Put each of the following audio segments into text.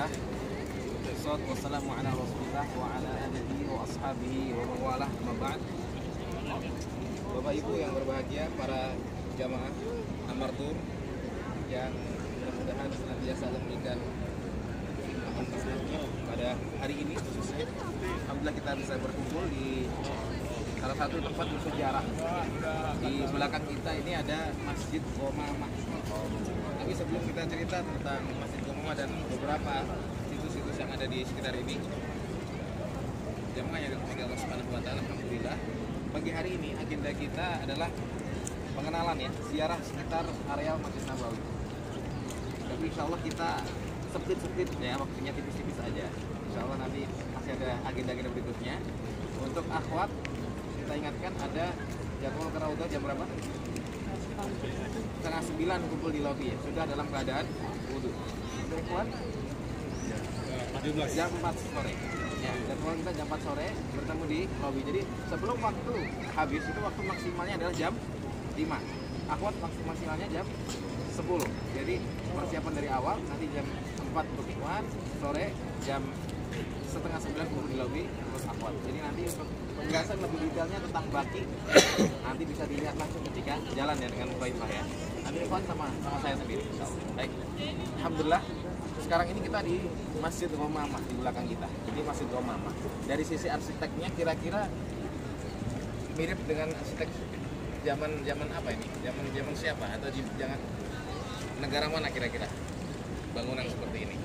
Alhamdulillah. Wassalamu ala Rasulillah wa ala alihi wa ashabihi wa mawalah ma ba'd. Bapak Ibu yang berbahagia, para jamaah Amartur yang mudah-mudahan senantiasa memberikan pada hari ini khususnya. Alhamdulillah kita bisa berkumpul di salah satu tempat bersejarah. Di belakang kita ini ada Masjid Ghamamah. Tapi sebelum kita cerita tentang Masjid Ghamamah dan beberapa situs-situs yang ada di sekitar ini, jemaah yang dirahmati Allah Subhanahu wa taala, alhamdulillah pagi hari ini agenda kita adalah pengenalan ya, ziarah sekitar areal Masjid Nabawi. Tapi insya Allah kita sepit-sepit ya, waktunya tipis-tipis aja. Insya Allah nanti masih ada agenda-agenda berikutnya. Untuk akhwat kita ingatkan ada jadwal ke Raudhah jam berapa? 8:30 kumpul di lobi ya. Sudah dalam keadaan wudhu. Untuk ikhwan jam 4 sore. Ya, jadwal kita jam 4 sore bertemu di lobi. Jadi sebelum waktu habis itu waktu maksimalnya adalah jam 5. Akhwat maksimalnya jam 10. Jadi persiapan dari awal nanti jam 4 untuk ikhwan, sore jam 8:30 di lobi terus akhwat. Jadi nanti untuk penjelasan lebih detailnya tentang baki nanti bisa dilihat langsung ketika jalan ya dengan Mubaifah ya. Nanti ikhwan sama saya sendiri insyaallah. Baik. Alhamdulillah sekarang ini kita di Masjid Ghamamah di belakang kita. Jadi Masjid Ghamamah dari sisi arsiteknya kira-kira mirip dengan arsitek zaman apa ini? Zaman siapa atau jangan negara mana kira-kira bangunan seperti ini?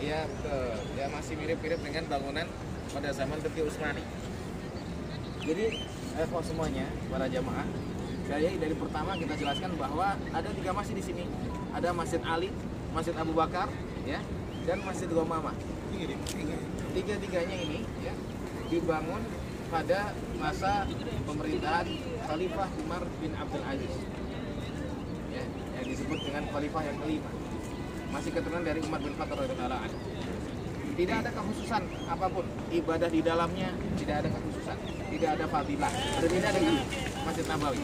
Iya betul. Ya masih mirip-mirip dengan bangunan pada zaman Turki Utsmani. Jadi semuanya para jamaah, saya dari pertama kita jelaskan bahwa ada 3 masjid di sini. Ada Masjid Ali, Masjid Abu Bakar, ya, dan Masjid Ghamamah. Tiga-tiganya ini ya, dibangun pada masa pemerintahan Khalifah Umar bin Abdul Aziz. Ya, yang disebut dengan Khalifah yang kelima. Masih keturunan dari Umar bin Khattab radhiyallahu anhu. Tidak ada kekhususan apapun, ibadah di dalamnya tidak ada kekhususan, tidak ada fadilah. Berbeda dengan Masjid Nabawi.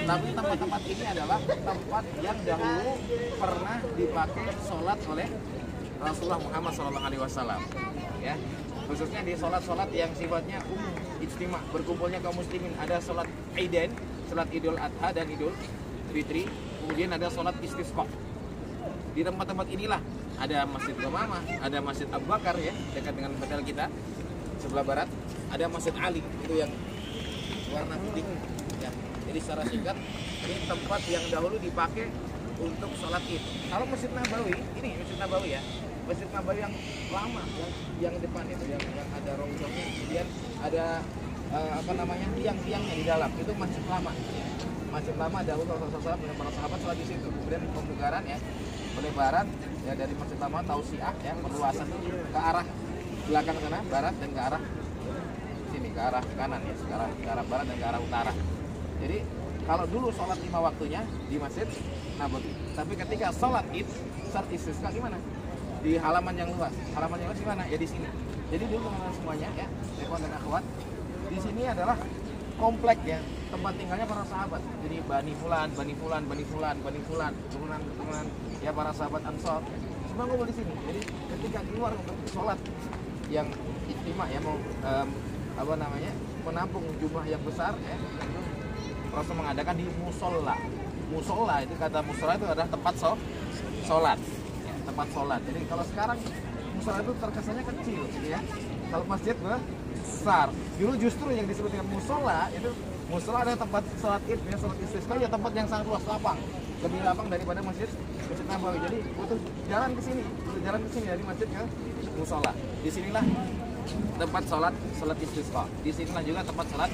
Tapi tempat-tempat ini adalah tempat yang dahulu pernah dipakai sholat oleh Rasulullah Muhammad SAW. Ya, khususnya di sholat-sholat yang sifatnya umum, ijtima, berkumpulnya kaum muslimin. Ada sholat Idain, sholat Idul Adha dan Idul Fitri. Kemudian ada sholat istisqa. Di tempat-tempat inilah ada Masjid Ghamamah, ada Masjid Abu Bakar ya, dekat dengan hotel kita sebelah barat. Ada Masjid Ali itu yang warna putih ya. Jadi secara singkat ini tempat yang dahulu dipakai untuk sholat Id. Kalau Masjid Nabawi, ini Masjid Nabawi ya, Masjid Nabawi yang lama, yang depan itu yang ada rombongannya, kemudian ada tiang-tiangnya di dalam, itu masjid lama ya. Masjid lama dahulu Rasulullah SAW dengan para sahabat sholat di situ. Kemudian pembukaran ya, pelebaran ya dari Masjid Lama tausiah ya, perluasan ke arah belakang sana barat dan ke arah sini ke arah kanan ya, sekarang ke arah barat dan ke arah utara. Jadi kalau dulu sholat 5 waktunya di Masjid Nabawi, tapi ketika sholat Id, sholat istisqa gimana? Di halaman yang luas. Halaman yang luas di mana? Ya di sini. Jadi dulu teman-teman semuanya ya, ikhwan dan akhwat, di sini adalah komplek ya, tempat tinggalnya para sahabat. Jadi Bani Fulan, keturunan ya para sahabat Ansor semua ngumpul di sini. Jadi ketika keluar untuk sholat yang ijtima ya, mau menampung jumlah yang besar ya, itu Rasul mengadakan di musola. Musola itu, kata musola itu adalah tempat sholat ya, tempat sholat. Jadi kalau sekarang musola itu terkesannya kecil gitu ya, kalau masjid besar. Dulu justru yang disebut dengan musola itu, musola adalah tempat sholat Id ya, sholat istisqa ya, tempat yang sangat luas, lapang, lebih lapang daripada Masjid Nabawi. Jadi butuh jalan ke sini dari masjid ke musola. Disinilah tempat sholat istisqa. Disinilah juga tempat sholat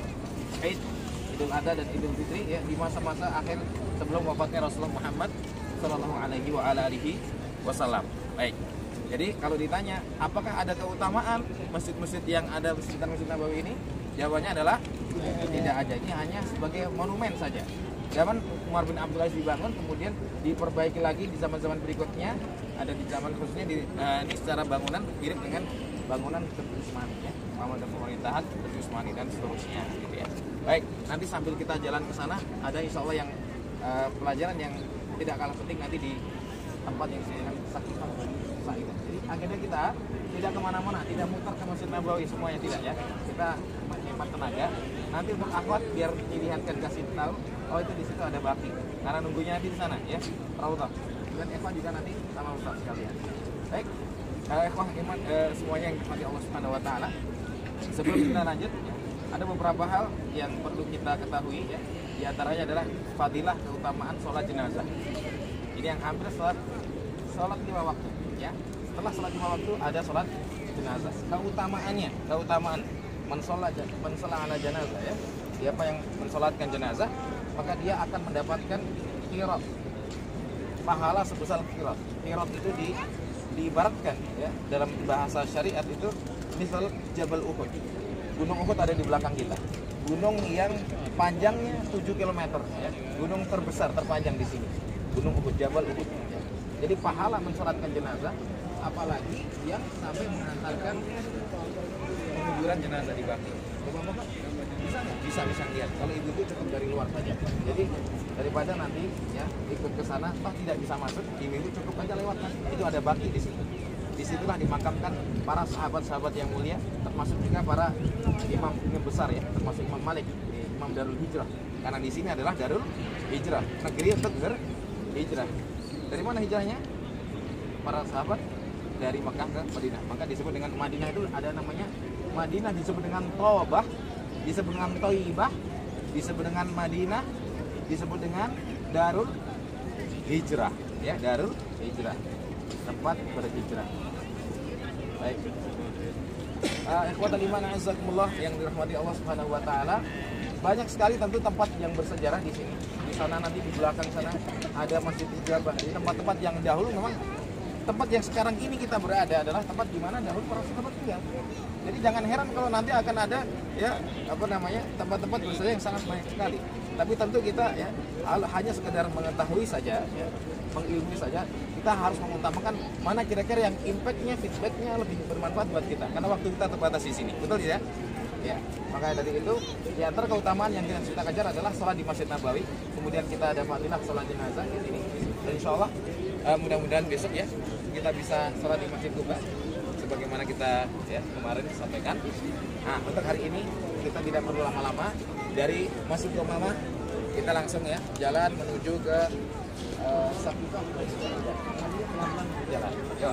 Id, Idul Adha dan Idul Fitri ya, di masa-masa akhir sebelum wafatnya Rasulullah Muhammad Sallallahu Alaihi Wasallam. Baik. Jadi kalau ditanya apakah ada keutamaan masjid-masjid yang ada di sekitar Masjid Nabawi ini, jawabannya adalah tidak ada. Ini hanya sebagai monumen saja. Zaman Umar bin Abdul Aziz dibangun, kemudian diperbaiki lagi di zaman-zaman berikutnya. Ada di zaman khususnya ini secara bangunan mirip dengan bangunan Turki Utsmani ya, bangunan pemerintahan Turki Utsmani dan seterusnya gitu ya. Baik, nanti sambil kita jalan ke sana ada insya Allah yang pelajaran yang tidak kalah penting nanti di tempat yang disebut Sakifah Sa'idah. Jadi agenda kita tidak kemana-mana, tidak muter ke Masjid Nabawi semuanya, tidak ya. Kita menghemat tenaga. Nanti untuk akhwat biar dilihatkan, kasih tahu, oh itu di situ ada baki. Karena nunggunya nanti di sana ya, Raudhah. Dan Eva juga nanti sama Ustaz sekalian. Baik, Eva iman semuanya yang dipakai Allah Subhanahu Wa Taala. Sebelum kita lanjut, ya, ada beberapa hal yang perlu kita ketahui ya. Di antaranya adalah fadilah keutamaan sholat jenazah. Ini yang hampir sholat 5 waktu ya. Setelah sholat 5 waktu ada sholat jenazah. Keutamaan mensolat ala jenazah ya. Siapa yang mensolatkan jenazah maka dia akan mendapatkan qirat. Pahala sebesar qirat. Qirat itu diibaratkan ya dalam bahasa syariat itu misal Jabal Uhud. Gunung Uhud ada di belakang kita. Gunung yang panjangnya 7 km ya. Gunung terbesar terpanjang di sini. Gunung Uhud, Jabal Uhud. Ya. Jadi pahala mensolatkan jenazah, apalagi yang sampai mengantarkan penguburan jenazah di baki. Bapak-bapak bisa lihat. Kalau ibu-ibu cukup dari luar saja. Jadi daripada nanti ya ikut ke sana, toh tidak bisa masuk, ibu-ibu cukup aja lewatkan. Itu ada baki di situ. Disitulah dimakamkan para sahabat-sahabat yang mulia, termasuk juga para imam besar ya, termasuk Imam Malik, Imam Darul Hijrah. Karena di sini adalah Darul Hijrah, negeri untuk berhijrah. Dari mana hijrahnya? Para sahabat dari Mekah ke Madinah. Maka disebut dengan Madinah itu ada namanya Madinah, disebut dengan Thobah, disebut dengan Thaibah, disebut dengan Madinah, disebut dengan Darul Hijrah, ya Darul Hijrah, tempat berhijrah. Baik. Ikhwatal iman azakumullah yang dirahmati Allah Subhanahu wa taala. Banyak sekali tentu tempat yang bersejarah di sini. Di sana nanti di belakang sana ada Masjid Ijabah. Di tempat-tempat yang dahulu memang tempat yang sekarang ini kita berada adalah tempat di mana dahulu para sahabat tinggal. Jadi jangan heran kalau nanti akan ada ya tempat-tempat bersejarah yang sangat banyak sekali. Tapi tentu kita ya hanya sekedar mengetahui saja ya, mengilmui saja. Kita harus mengutamakan mana kira-kira yang impactnya, feedbacknya lebih bermanfaat buat kita. Karena waktu kita terbatas di sini, betul ya? Ya, maka dari itu di antara keutamaan yang kita kejar adalah sholat di Masjid Nabawi. Kemudian kita ada fadilah sholat jenazah di sini. Dan insya Allah mudah-mudahan besok ya kita bisa sholat di Masjid Kuba sebagaimana kita ya kemarin sampaikan. Nah, untuk hari ini kita tidak perlu lama-lama, dari Masjid Kuba kita langsung ya jalan menuju ke Sakifah pelan-pelan jalan. Yo.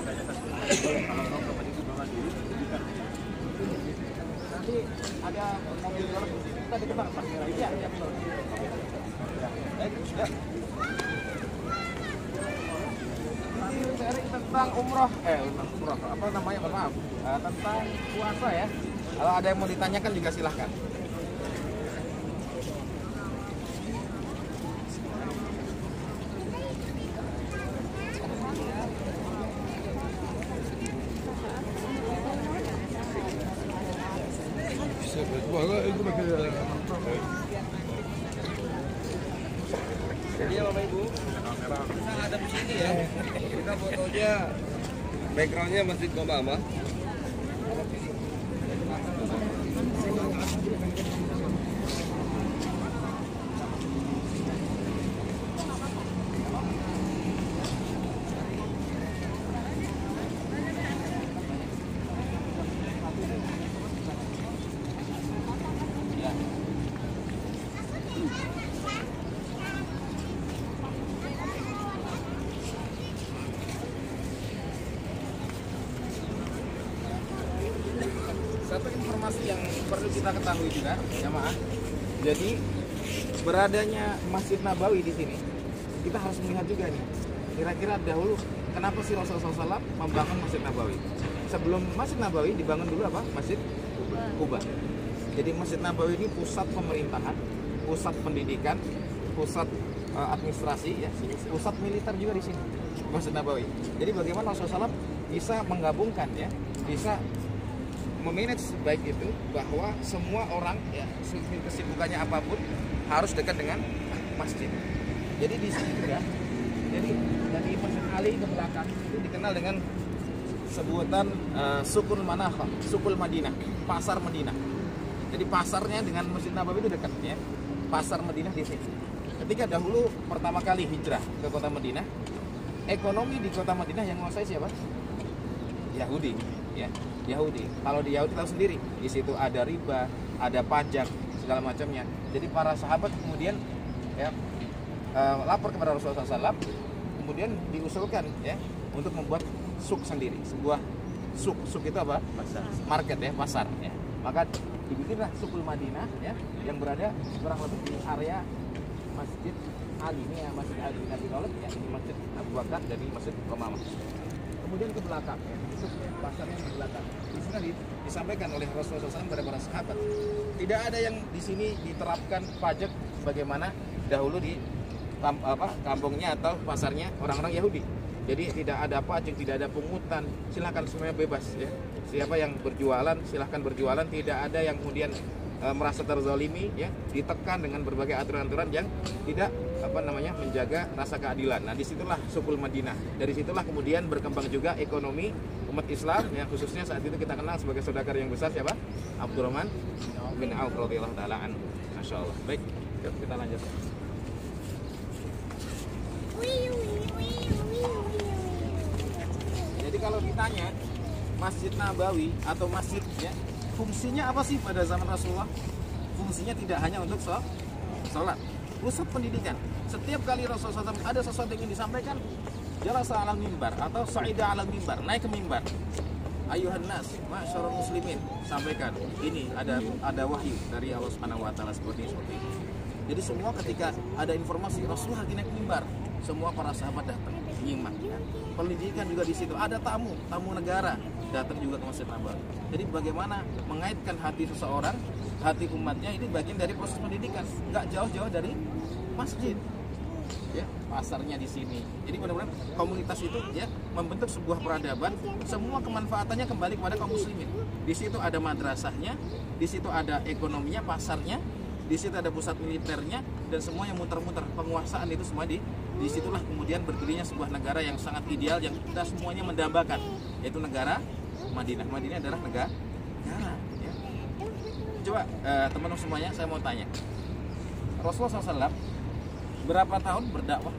Nanti ada mobil golf kita di depan parkiran. Iya, ya betul. Ya. Baik, ya. Nanti sharing tentang umroh, apa namanya? Maaf. Tentang puasa ya. Kalau ada yang mau ditanyakan juga silahkan. Jadi ya Bapak Ibu, kita ada di sini ya. Kita fotonya backgroundnya Masjid Qomamah. Satu informasi yang perlu kita ketahui juga, jamaah. Jadi beradanya Masjid Nabawi di sini, kita harus melihat juga nih. Kira-kira dahulu kenapa sih Rasulullah SAW membangun Masjid Nabawi? Sebelum Masjid Nabawi dibangun dulu apa? Masjid Kuba. Jadi Masjid Nabawi ini pusat pemerintahan, pusat pendidikan, pusat administrasi, ya, pusat militer juga di sini. Masjid Nabawi. Jadi bagaimana Rasulullah SAW bisa menggabungkan ya, bisa memanage baik itu bahwa semua orang ya kesibukannya apapun harus dekat dengan masjid. Jadi di sini juga, jadi dari Masjid Ali ke belakang itu dikenal dengan sebutan Sukul Manakha, Sukul Madinah, pasar Madinah. Jadi pasarnya dengan Masjid Nabawi itu dekat ya, pasar Madinah di sini. Ketika dahulu pertama kali hijrah ke kota Madinah, ekonomi di kota Madinah yang menguasai siapa? Yahudi, ya. Yahudi. Kalau di Yahudi tahu sendiri, di situ ada riba, ada pajak, segala macamnya. Jadi para sahabat kemudian ya lapor kepada Rasulullah SAW, kemudian diusulkan ya untuk membuat suk sendiri, sebuah suk itu apa? Pasar. Market ya, pasar ya. Maka dibikinlah Sukul Madinah ya, yang berada kurang lebih di area Masjid Ali, ini ya, Masjid Ali bin Abi Thalib ya, ini Masjid Abu Bakar dan ini Masjid Qamamah. Kemudian ke belakang ya, suk pasarnya di belakang. Di sini disampaikan oleh Rasulullah SAW kepada para sahabat, tidak ada yang di sini diterapkan pajak bagaimana dahulu di kampungnya atau pasarnya orang-orang Yahudi. Jadi tidak ada pajak, tidak ada pungutan, silahkan semuanya bebas ya. Siapa yang berjualan silahkan berjualan, tidak ada yang kemudian merasa terzalimi ya, ditekan dengan berbagai aturan-aturan yang tidak menjaga rasa keadilan. Nah, disitulah Sukul Madinah. Dari situlah kemudian berkembang juga ekonomi umat Islam yang khususnya saat itu kita kenal sebagai saudagar yang besar siapa? Abdurrahman bin Auf radhiyallahu taala anhu. Masyaallah. Baik, yuk kita lanjut. Jadi kalau ditanya Masjid Nabawi atau masjid ya, fungsinya apa sih pada zaman Rasulullah? Fungsinya tidak hanya untuk sholat, pusat pendidikan. Setiap kali Rasulullah SAW ada sesuatu yang ingin disampaikan, jalasa ala mimbar atau sa'ida ala mimbar, naik ke mimbar. Ayuhan nas, ma'syarul muslimin, sampaikan. Ini ada wahyu dari Allah Subhanahu wa taala seperti ini. Jadi semua ketika ada informasi Rasulullah lagi naik mimbar, semua para sahabat datang nyimak ya. Pendidikan juga di situ, ada tamu negara datang juga ke Masjid Nabawi. Jadi bagaimana mengaitkan hati seseorang, hati umatnya, ini bagian dari proses pendidikan, nggak jauh-jauh dari masjid. Ya, pasarnya di sini. Jadi benar-benar komunitas itu ya membentuk sebuah peradaban, semua kemanfaatannya kembali kepada kaum muslimin. Di situ ada madrasahnya, di situ ada ekonominya, pasarnya, di situ ada pusat militernya, dan semua yang muter-muter penguasaan itu semua disitulah kemudian berdirinya sebuah negara yang sangat ideal yang kita semuanya mendambakan, yaitu negara Madinah. Madinah adalah negara ya. Coba teman-teman semuanya, saya mau tanya, Rasulullah SAW berapa tahun berdakwah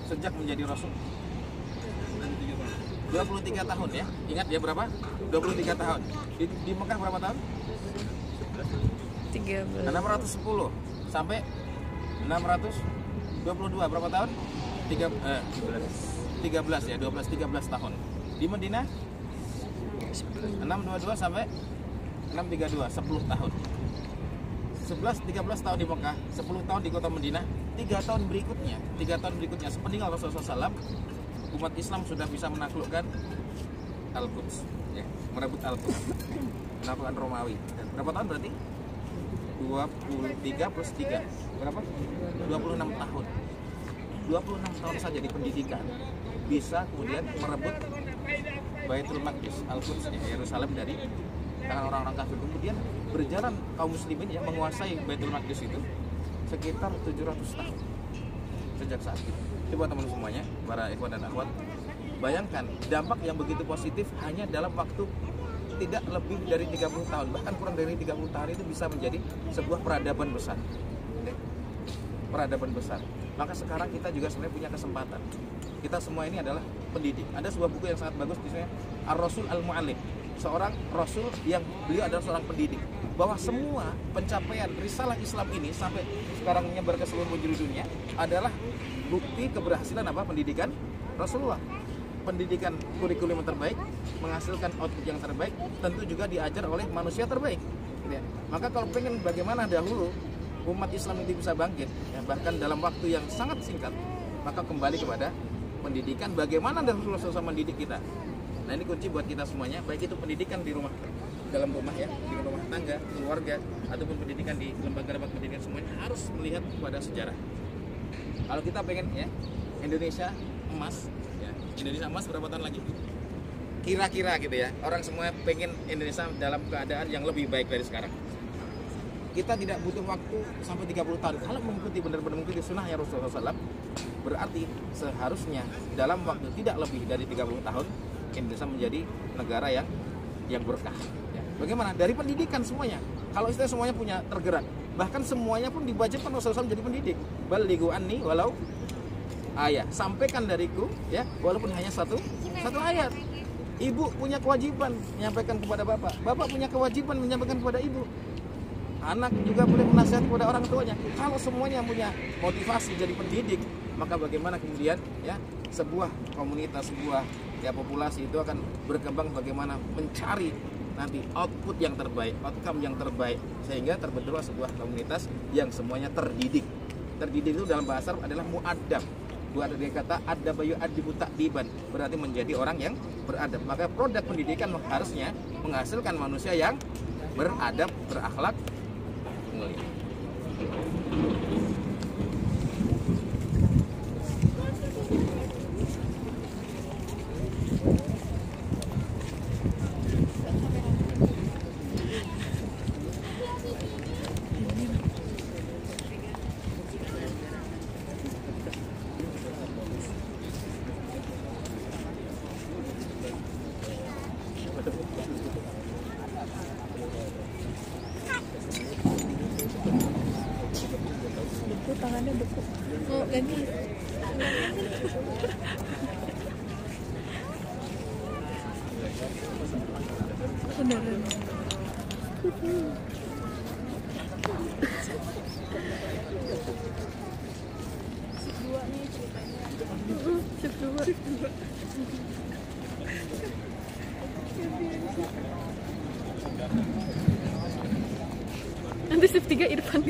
sejak menjadi Rasul? 23 tahun ya. Ingat ya berapa? 23 tahun. Di Mekah berapa tahun? 13. 610 sampai 622 berapa tahun? 13 ya, 13 tahun. Di Madinah 622 sampai 632, 10 tahun. 13 tahun di Mekah, 10 tahun di kota Madinah. 3 tahun berikutnya sepeninggal Rasulullah SAW, umat Islam sudah bisa menaklukkan Al-Quds ya, merebut Al-Quds, menaklukkan Romawi. Dan berapa tahun berarti? 23 plus 3 berapa? 26 tahun. 26 tahun saja di pendidikan bisa kemudian merebut Baitul Maqdis, Al-Quds, Yerusalem dari tangan orang-orang kafir. Kemudian berjalan kaum muslimin yang menguasai Baitul Maqdis itu sekitar 700 tahun sejak saat itu. Coba teman semuanya, para ikhwan dan akhwat, bayangkan dampak yang begitu positif hanya dalam waktu tidak lebih dari 30 tahun, bahkan kurang dari 30 tahun itu bisa menjadi sebuah peradaban besar. Peradaban besar. Maka sekarang kita juga sebenarnya punya kesempatan. Kita semua ini adalah pendidik. Ada sebuah buku yang sangat bagus, misalnya Ar-Rasul Al-Mu'allim, seorang Rasul yang beliau adalah seorang pendidik. Bahwa semua pencapaian risalah Islam ini sampai sekarang menyebar ke seluruh penjuru dunia adalah bukti keberhasilan apa? Pendidikan Rasulullah. Pendidikan kurikulum yang terbaik menghasilkan output yang terbaik, tentu juga diajar oleh manusia terbaik ya. Maka kalau pengen bagaimana dahulu umat Islam itu bisa bangkit ya, bahkan dalam waktu yang sangat singkat, maka kembali kepada pendidikan. Bagaimana Rasulullah SAW mendidik kita. Nah, ini kunci buat kita semuanya, baik itu pendidikan di rumah, dalam rumah ya, di rumah tangga, keluarga, ataupun pendidikan di lembaga-lembaga pendidikan, semuanya harus melihat pada sejarah. Kalau kita pengen ya Indonesia emas ya, Indonesia emas berapa tahun lagi? Kira-kira gitu ya. Orang semua pengen Indonesia dalam keadaan yang lebih baik dari sekarang. Kita tidak butuh waktu sampai 30 tahun. Kalau mengikuti benar-benar mengikuti sunnahnya Rasulullah SAW, berarti seharusnya dalam waktu tidak lebih dari 30 tahun Indonesia menjadi negara yang berkah ya. Bagaimana? Dari pendidikan semuanya. Kalau istilah semuanya punya tergerak, bahkan semuanya pun dibajakkan Rasulullah SAW jadi pendidik. Balighu anni walau ayah, sampaikan dariku ya, walaupun hanya satu ayat. Ibu punya kewajiban menyampaikan kepada bapak, bapak punya kewajiban menyampaikan kepada ibu. Anak juga boleh menasihat kepada orang tuanya. Kalau semuanya punya motivasi jadi pendidik, maka bagaimana kemudian ya sebuah komunitas, sebuah ya populasi itu akan berkembang bagaimana mencari nanti output yang terbaik, outcome yang terbaik, sehingga terbentuklah sebuah komunitas yang semuanya terdidik. Terdidik itu dalam bahasa Arab adalah mu'addab. Buat dari kata adaba yu'addibu ta'diban, berarti menjadi orang yang beradab. Maka produk pendidikan harusnya menghasilkan manusia yang beradab, berakhlak, mulia. Tangannya beku. Oh, ganti. Beneran. Sip 2 nih ceritanya. Sip 2. Nanti sip 3 Irfan.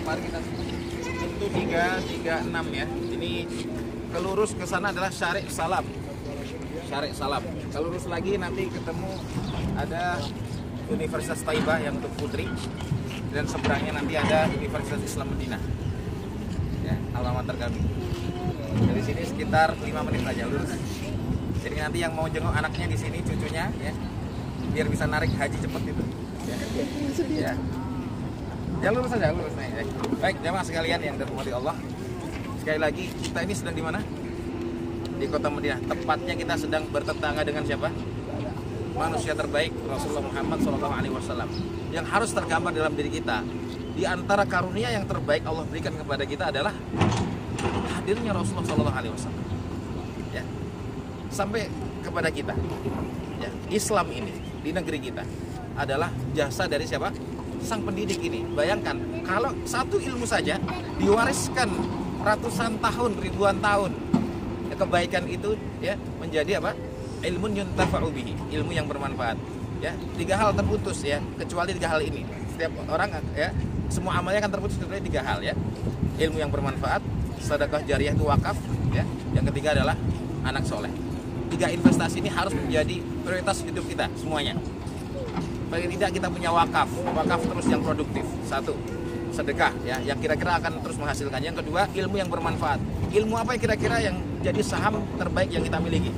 Kemarin kita itu 336 ya. Ini kelurus ke sana adalah Syarif Salam. Syarif Salam. Kelurus lagi nanti ketemu ada Universitas Taibah yang untuk putri, dan seberangnya nanti ada Universitas Islam Madinah. Ya, alma mater kami. Dari sini sekitar 5 menit saja lurus. Jadi nanti yang mau jenguk anaknya di sini, cucunya ya, biar bisa narik haji cepat itu. Ya. Ya lurus saja, lurus nih. Baik, jamaah sekalian yang dirahmati Allah. Sekali lagi, kita ini sedang di mana? Di kota Madinah. Tepatnya kita sedang bertetangga dengan siapa? Manusia terbaik, Rasulullah Muhammad SAW. Yang harus tergambar dalam diri kita. Di antara karunia yang terbaik Allah berikan kepada kita adalah hadirnya Rasulullah SAW. Ya. Sampai kepada kita. Ya. Islam ini di negeri kita adalah jasa dari siapa? Sang pendidik ini. Bayangkan kalau satu ilmu saja diwariskan ratusan tahun, ribuan tahun, ya, kebaikan itu ya menjadi apa? Ilmun yuntafa'u bihi, ilmu yang bermanfaat. Ya, 3 hal terputus ya, kecuali 3 hal ini. Setiap orang ya, semua amalnya akan terputus kecuali 3 hal ya. Ilmu yang bermanfaat, sedekah jariyah itu wakaf ya. Yang ketiga adalah anak soleh. 3 investasi ini harus menjadi prioritas hidup kita semuanya. Paling tidak kita punya wakaf terus yang produktif. 1, sedekah ya, yang kira-kira akan terus menghasilkan. Yang kedua, ilmu yang bermanfaat. Ilmu apa yang kira-kira yang jadi saham terbaik yang kita miliki.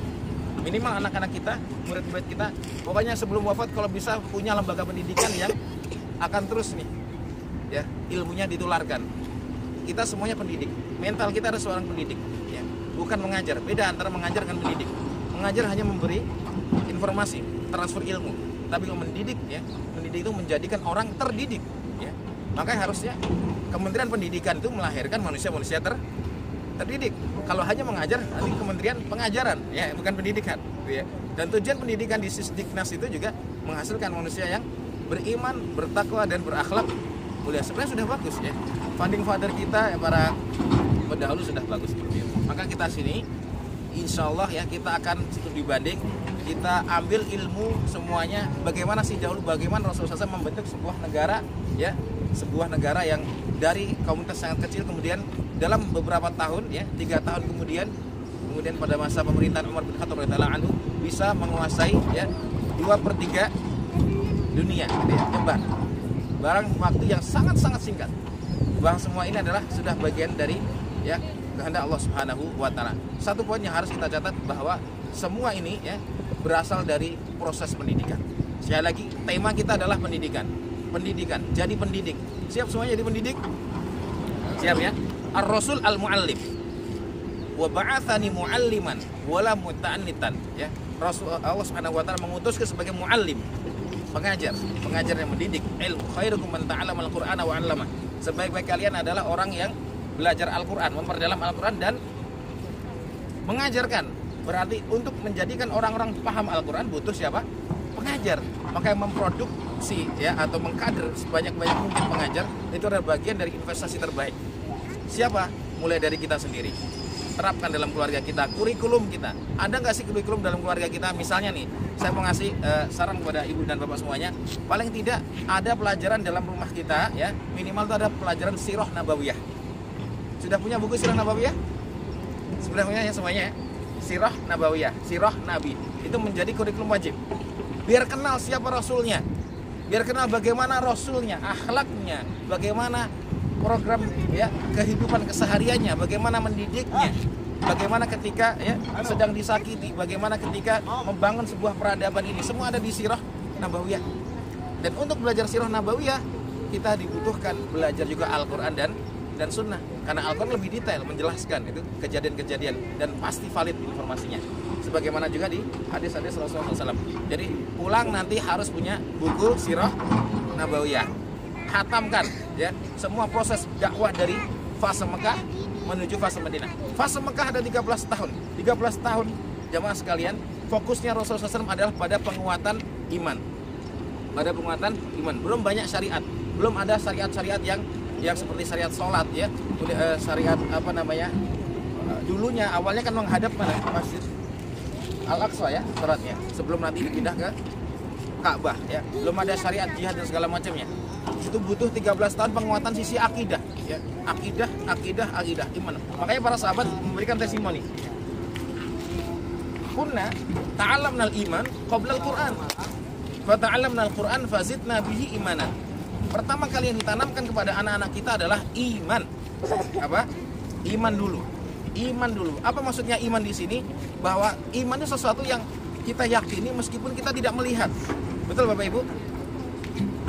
Minimal anak-anak kita, murid-murid kita, pokoknya sebelum wafat kalau bisa punya lembaga pendidikan yang akan terus nih ya, ilmunya ditularkan. Kita semuanya pendidik. Mental kita adalah seorang pendidik ya. Bukan mengajar. Beda antara mengajar dengan mendidik. Mengajar hanya memberi informasi, transfer ilmu. Tapi kalau mendidik ya, mendidik itu menjadikan orang terdidik ya. Maka harusnya Kementerian Pendidikan itu melahirkan manusia-manusia terdidik. Kalau hanya mengajar, nanti Kementerian Pengajaran, ya, bukan pendidikan. Ya. Dan tujuan pendidikan di Sisdiknas itu juga menghasilkan manusia yang beriman, bertakwa, dan berakhlak mulia. Sebenarnya sudah bagus ya. Founding father kita, ya, para pendahulu sudah bagus seperti itu. Maka kita sini, insya Allah ya, kita akan studi banding, kita ambil ilmu semuanya. Bagaimana sih dahulu, bagaimana Rasulullah SAW membentuk sebuah negara, ya, sebuah negara yang dari komunitas sangat kecil, kemudian dalam beberapa tahun, ya, 3 tahun kemudian pada masa pemerintahan Umar bin Khattab radhiyallahu anhu bisa menguasai, ya, 2/3 dunia, gitu ya, nyebar. Barang waktu yang sangat-sangat singkat. Bahwa semua ini adalah sudah bagian dari, ya, kehendak Allah Subhanahu wa taala. Satu poin yang harus kita catat bahwa semua ini, ya, berasal dari proses pendidikan. Sekali lagi, tema kita adalah pendidikan. Pendidikan, jadi pendidik. Siap semuanya jadi pendidik? Siap ya? Ar-Rasul al-Muallim. Wa ba'atsani mu'alliman wala muta'annitan, ya. Rasul Allah Subhanahu wa taala mengutus sebagai muallim, pengajar yang mendidik. Ilmu khairukum man ta'allama al-Qur'ana wa 'allama. Sebaik-baik kalian adalah orang yang belajar Al-Qur'an, memperdalam Al-Qur'an dan mengajarkan. Berarti untuk menjadikan orang-orang paham Al-Qur'an butuh siapa? Pengajar. Maka yang memproduksi, ya, atau mengkader sebanyak-banyak mungkin pengajar itu adalah bagian dari investasi terbaik. Siapa? Mulai dari kita sendiri. Terapkan dalam keluarga kita, kurikulum kita. Ada nggak sih kurikulum dalam keluarga kita? Misalnya nih, saya mau ngasih saran kepada ibu dan bapak semuanya. Paling tidak ada pelajaran dalam rumah kita, ya, minimal itu ada pelajaran Sirah Nabawiyah. Sudah punya buku Sirah Nabawiyah? Sudah punya ya semuanya, ya? Sirah Nabawiyah, Sirah Nabi. Itu menjadi kurikulum wajib. Biar kenal siapa Rasulnya, biar kenal bagaimana Rasulnya, akhlaknya, bagaimana program, ya, kehidupan kesehariannya, bagaimana mendidiknya, bagaimana ketika, ya, sedang disakiti, bagaimana ketika membangun sebuah peradaban ini. Semua ada di Sirah Nabawiyah. Dan untuk belajar Sirah Nabawiyah kita dibutuhkan belajar juga Al-Quran dan Sunnah, karena Al-Quran lebih detail menjelaskan itu kejadian-kejadian dan pasti valid informasinya. Sebagaimana juga di hadis-hadis Rasulullah SAW. Jadi pulang nanti harus punya buku Sirah Nabawiyah. Hatamkan, ya, semua proses dakwah dari fase Mekah menuju fase Madinah. Fase Mekah ada 13 tahun. 13 tahun jamaah sekalian, fokusnya Rasulullah SAW adalah pada penguatan iman. Pada penguatan iman. Belum banyak syariat. Belum ada syariat-syariat yang seperti syariat sholat, ya. Syariat apa namanya? Dulunya awalnya kan menghadap mana? Masjid Al-Aqsa, ya, sholatnya. Sebelum nanti dipindah ke Ka'bah, ya. Belum ada syariat jihad dan segala macamnya. Itu butuh 13 tahun penguatan sisi akidah, ya. Akidah, iman. Makanya para sahabat memberikan testimoni. Kunna ta'allamnal iman qabla al-Qur'an. Fa ta'allamnal Qur'an fazidna bihi imanan. Pertama kali yang ditanamkan kepada anak-anak kita adalah iman. Apa? Iman dulu. Apa maksudnya iman di sini? Bahwa iman itu sesuatu yang kita yakini meskipun kita tidak melihat. Betul Bapak Ibu?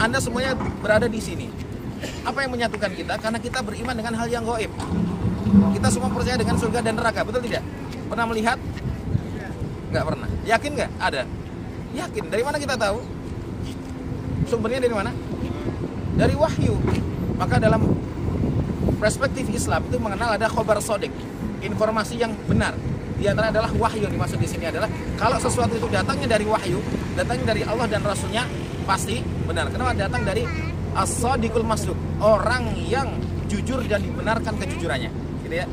Anda semuanya berada di sini. Apa yang menyatukan kita? Karena kita beriman dengan hal yang gaib. Kita semua percaya dengan surga dan neraka, betul tidak? Pernah melihat? Nggak pernah. Yakin nggak? Ada. Yakin. Dari mana kita tahu? Sumbernya dari mana? Dari wahyu. Maka dalam perspektif Islam itu mengenal ada khobar sodik, informasi yang benar. Di antara adalah wahyu. Yang dimaksud di sini adalah kalau sesuatu itu datangnya dari wahyu, datangnya dari Allah dan Rasulnya, pasti benar. Kenapa? Datang dari as-sadiqul masduq, orang yang jujur dan dibenarkan kejujurannya, gitu ya.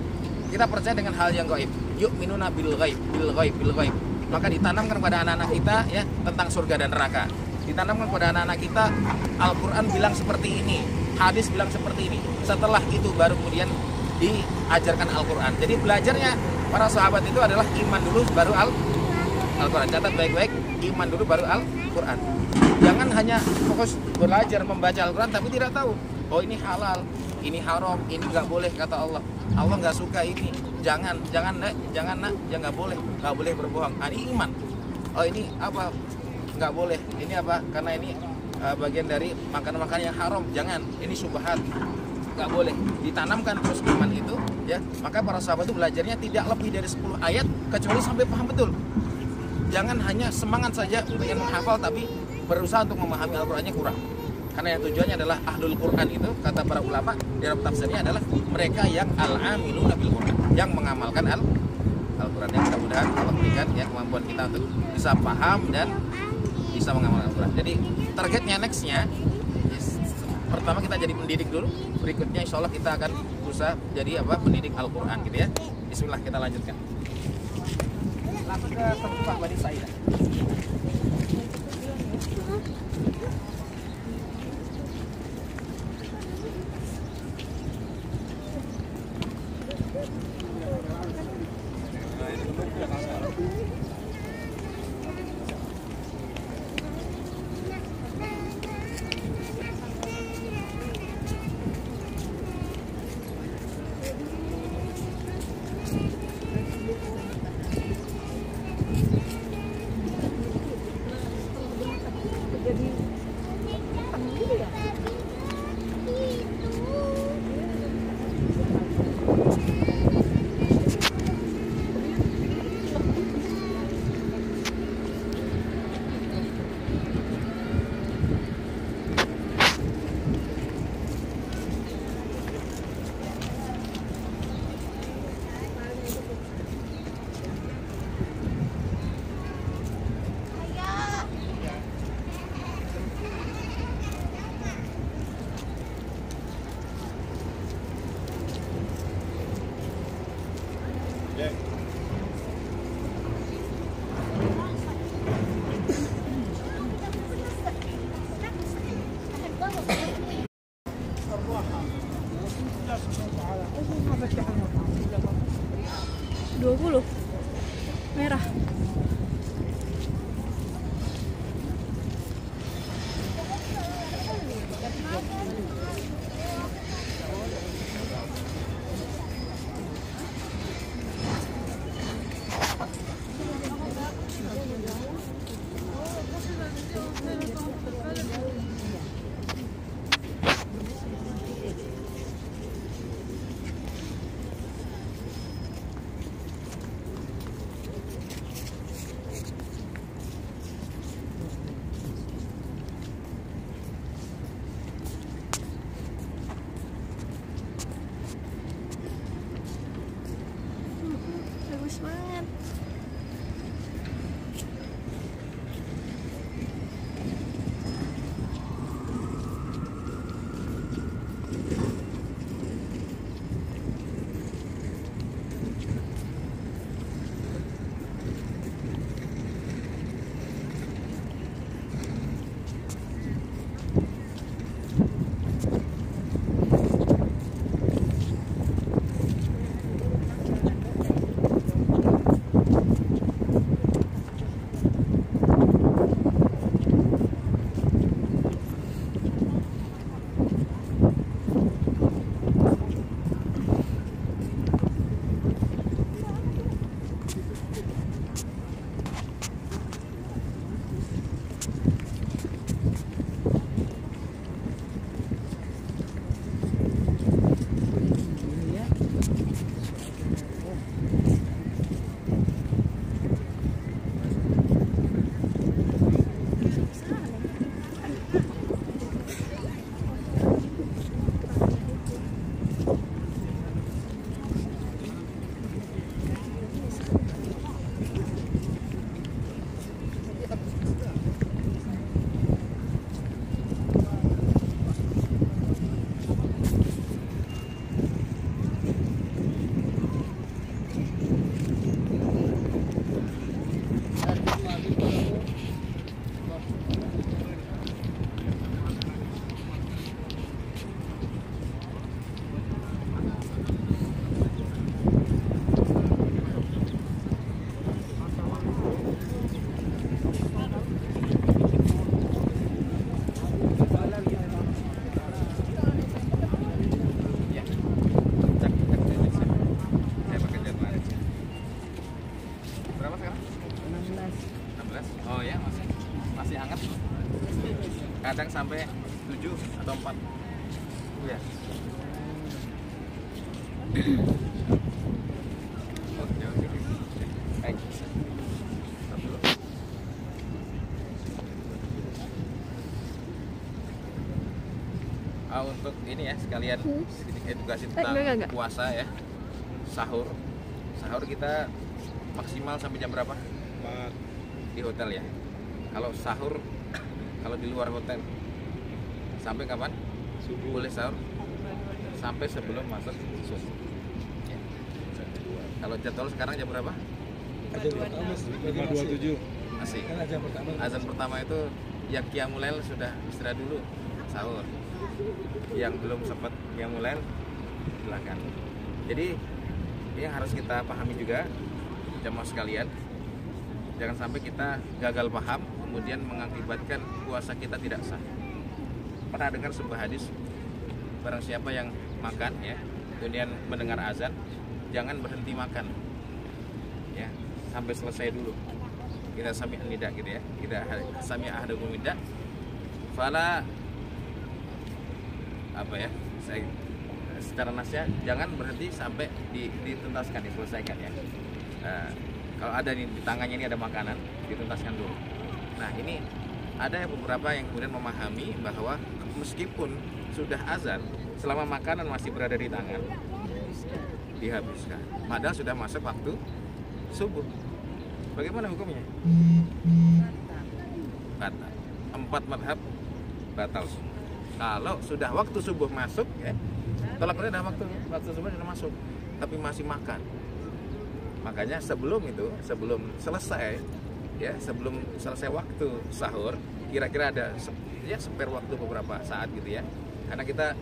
Kita percaya dengan hal yang gaib. Yu'minuna bil ghaib. Maka ditanamkan kepada anak-anak kita, ya, tentang surga dan neraka. Ditanamkan kepada anak-anak kita, Al-Quran bilang seperti ini, hadis bilang seperti ini. Setelah itu baru kemudian diajarkan Al-Quran. Jadi belajarnya para sahabat itu adalah iman dulu baru Al-Quran. Catat baik-baik, iman dulu baru Al-Quran. Jangan hanya fokus belajar membaca Al-Quran tapi tidak tahu, oh ini halal, ini haram, ini nggak boleh kata Allah. Allah nggak suka ini. Jangan nak, jangan nggak boleh berbohong. Ini iman. Oh ini apa? Nggak boleh. Ini apa? Karena ini bagian dari makanan-makanan yang haram. Jangan. Ini syubhat. Nggak boleh. Ditanamkan terus iman itu, ya. Maka para sahabat itu belajarnya tidak lebih dari 10 ayat kecuali sampai paham betul. Jangan hanya semangat saja ingin menghafal tapi berusaha untuk memahami Al-Qurannya kurang. Karena yang tujuannya adalah ahlul Quran itu, kata para ulama di dalam tafsirnya adalah mereka yang al-amiluna bil Quran, yang mengamalkan Al-Quran. Yang mudah-mudahan Allah berikan ya kemampuan kita untuk bisa paham dan bisa mengamalkan Al-Quran. Jadi targetnya nextnya, pertama kita jadi pendidik dulu, berikutnya insya Allah kita akan berusaha jadi pendidik Al-Quran gitu ya. Bismillah, kita lanjutkan. Langsung ke tempat Bani Sa'idah. merah. Bagus banget. Kadang sampai 7 atau 4 ya. Oke. Baik. Stop dulu. untuk ini ya sekalian sedikit edukasi tentang enggak. puasa ya. Sahur kita maksimal sampai jam berapa? 4 Di hotel ya. Kalau sahur, kalau di luar hotel sampai kapan? subuh. Boleh sahur sampai sebelum masuk subuh. Ya. Kalau jadwal sekarang jam berapa? Azan pertama 5.27. Masih. Kan azan pertama. Azan pertama itu yang qiyamul lail sudah istirahat dulu, sahur. Yang belum sempat qiyamul lail silakan. Jadi ini yang harus kita pahami juga jamaah sekalian. Jangan sampai kita gagal paham kemudian mengakibatkan puasa kita tidak sah. Pernah dengar sebuah hadis, barang siapa yang makan ya, kemudian mendengar azan, jangan berhenti makan. Ya, sampai selesai dulu. Kita sami nida gitu ya. Kita sami ahadakum nida. Fala apa ya? Saya secara nasnya jangan berhenti sampai dituntaskan, diselesaikan ya. Kalau ada di tangannya ini ada makanan, dituntaskan dulu. Nah, ini ada beberapa yang kemudian memahami bahwa meskipun sudah azan, selama makanan masih berada di tangan, dihabiskan. Padahal sudah masuk waktu subuh. Bagaimana hukumnya? Batal. 4 madhab batal semua. Kalau sudah waktu subuh masuk, ya, tolak udah waktu subuh sudah masuk, tapi masih makan. Makanya sebelum selesai, ya, sebelum selesai waktu sahur, kira-kira ada ya spare waktu beberapa saat gitu ya. Karena kita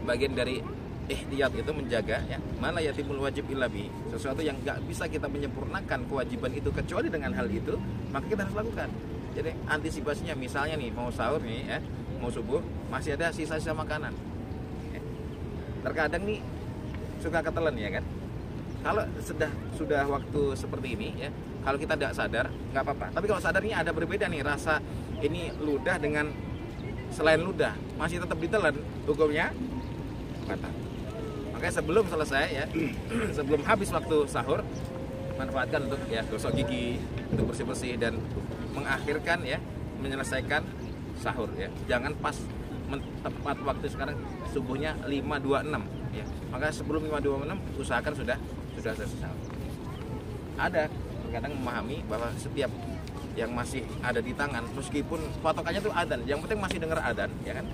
bagian dari ihtiyat itu menjaga ya, mana yatimul wajib illa bi, sesuatu yang nggak bisa kita menyempurnakan kewajiban itu kecuali dengan hal itu, maka kita harus lakukan. Jadi antisipasinya misalnya nih mau sahur nih ya, mau subuh masih ada sisa-sisa makanan ya. Terkadang nih suka ketelan ya kan. Kalau sudah waktu seperti ini ya, kalau kita tidak sadar nggak apa-apa. Tapi kalau sadarnya ada berbeda nih, rasa ini ludah dengan selain ludah masih tetap ditelan, hukumnya batal. Makanya sebelum selesai ya, sebelum habis waktu sahur, manfaatkan untuk ya gosok gigi, untuk bersih-bersih dan mengakhirkan ya, menyelesaikan sahur ya. Jangan pas tepat waktu sekarang subuhnya 5.26 ya. Maka sebelum 5.26 usahakan sudah selesai. Ada kadang memahami bahwa setiap yang masih ada di tangan, meskipun patokannya itu adzan, yang penting masih dengar adzan ya kan,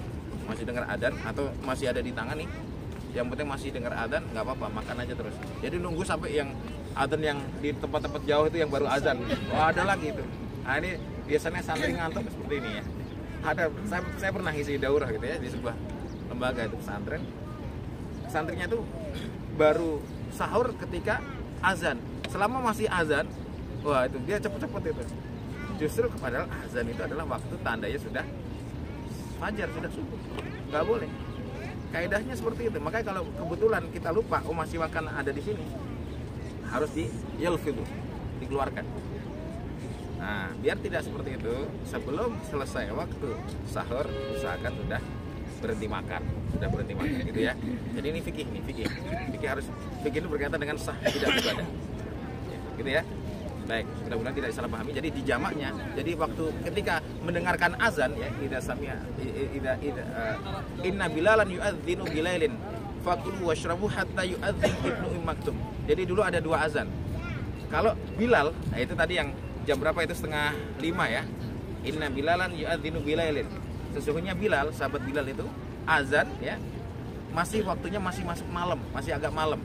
masih dengar adzan atau masih ada di tangan nih, yang penting masih dengar adzan, nggak apa-apa, makan aja terus. Jadi nunggu sampai yang adzan yang di tempat-tempat jauh itu yang baru adzan, ada lagi itu. Nah ini biasanya santri ngantuk seperti ini ya. Ada saya pernah ngisi daurah gitu ya di sebuah lembaga itu pesantren, santrinya itu baru sahur ketika azan. Selama masih azan, wah itu dia cepet-cepet itu. Justru padahal azan itu adalah waktu tandanya sudah fajar, sudah subuh. Nggak boleh. Kaidahnya seperti itu. Makanya kalau kebetulan kita lupa, masih makan ada di sini, harus dikeluarkan. Nah, biar tidak seperti itu, sebelum selesai waktu sahur, usahakan sudah berhenti makan gitu ya. Jadi ini fikih itu berkaitan dengan sah tidak ibadah. Gitu ya. Baik, mudah-mudahan tidak salah pahami. Jadi di jamaknya, jadi waktu ketika mendengarkan azan ya, inna bilalan yu'adzinu bilailin fakulu washrabu hatta yu'adzin ibnu maktum. Jadi dulu ada 2 azan. Kalau Bilal, nah itu tadi yang jam berapa itu 4:30 ya. Inna bilalan yu'adzinu bilailin. Sesungguhnya Bilal, sahabat Bilal itu azan ya, masih waktunya masih masuk malam, masih agak malam.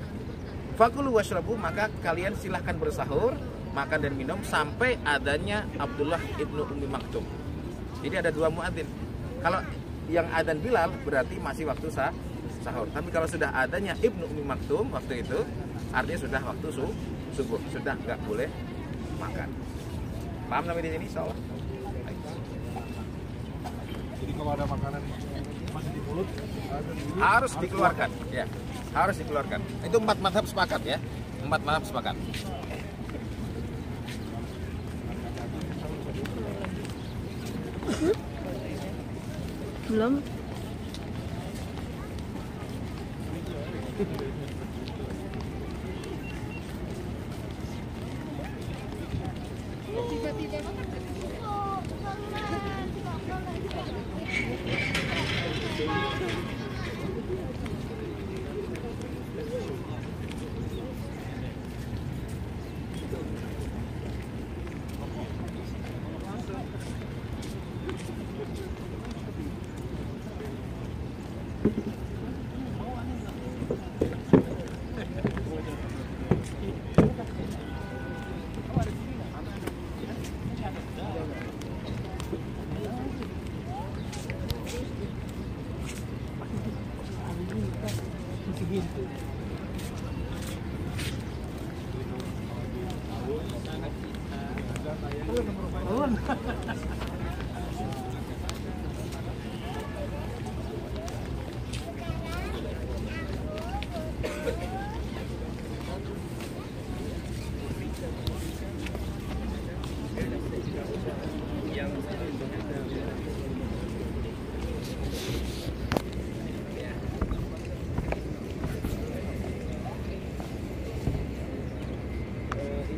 Fakulu washrabu, maka kalian silahkan bersahur, makan dan minum sampai adanya Abdullah ibnu Ummi Maktum. Jadi ada 2 muadzin. Kalau yang adzan Bilal berarti masih waktu sahur. Tapi kalau sudah adanya ibnu Ummi Maktum waktu itu, artinya sudah waktu subuh, sudah nggak boleh makan. Paham sampai di sini? Insyaallah. Jadi kalau ada makanan masih di mulut harus dikeluarkan ya, harus dikeluarkan. Itu 4 mazhab sepakat ya, 4 mazhab sepakat. Belum. Tiba-tiba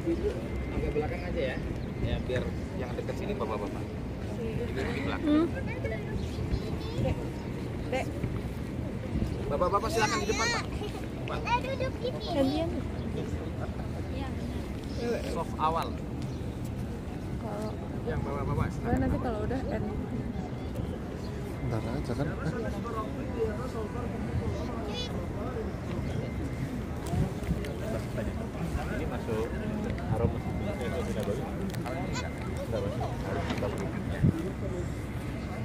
Ibu-ibu agak belakang aja ya. Ya biar yang dekat sini bapak-bapak. Di belakang. Dek, Bapak-bapak silakan di depan, Pak. gantian. Soft awal. Kalau Yang bapak-bapak silakan. nanti kalau udah end. Ntar aja kan. Ini masuk harum.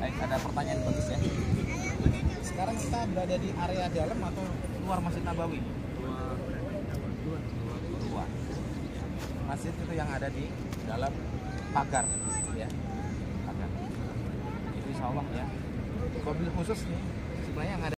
Baik, ada pertanyaan bagus ya. Sekarang kita berada di area dalam atau luar Masjid Nabawi? Luar. Masjid itu yang ada di dalam pagar, ya. Pagar. Itu insya Allah ya. Mobil khusus nih, sebenarnya yang ada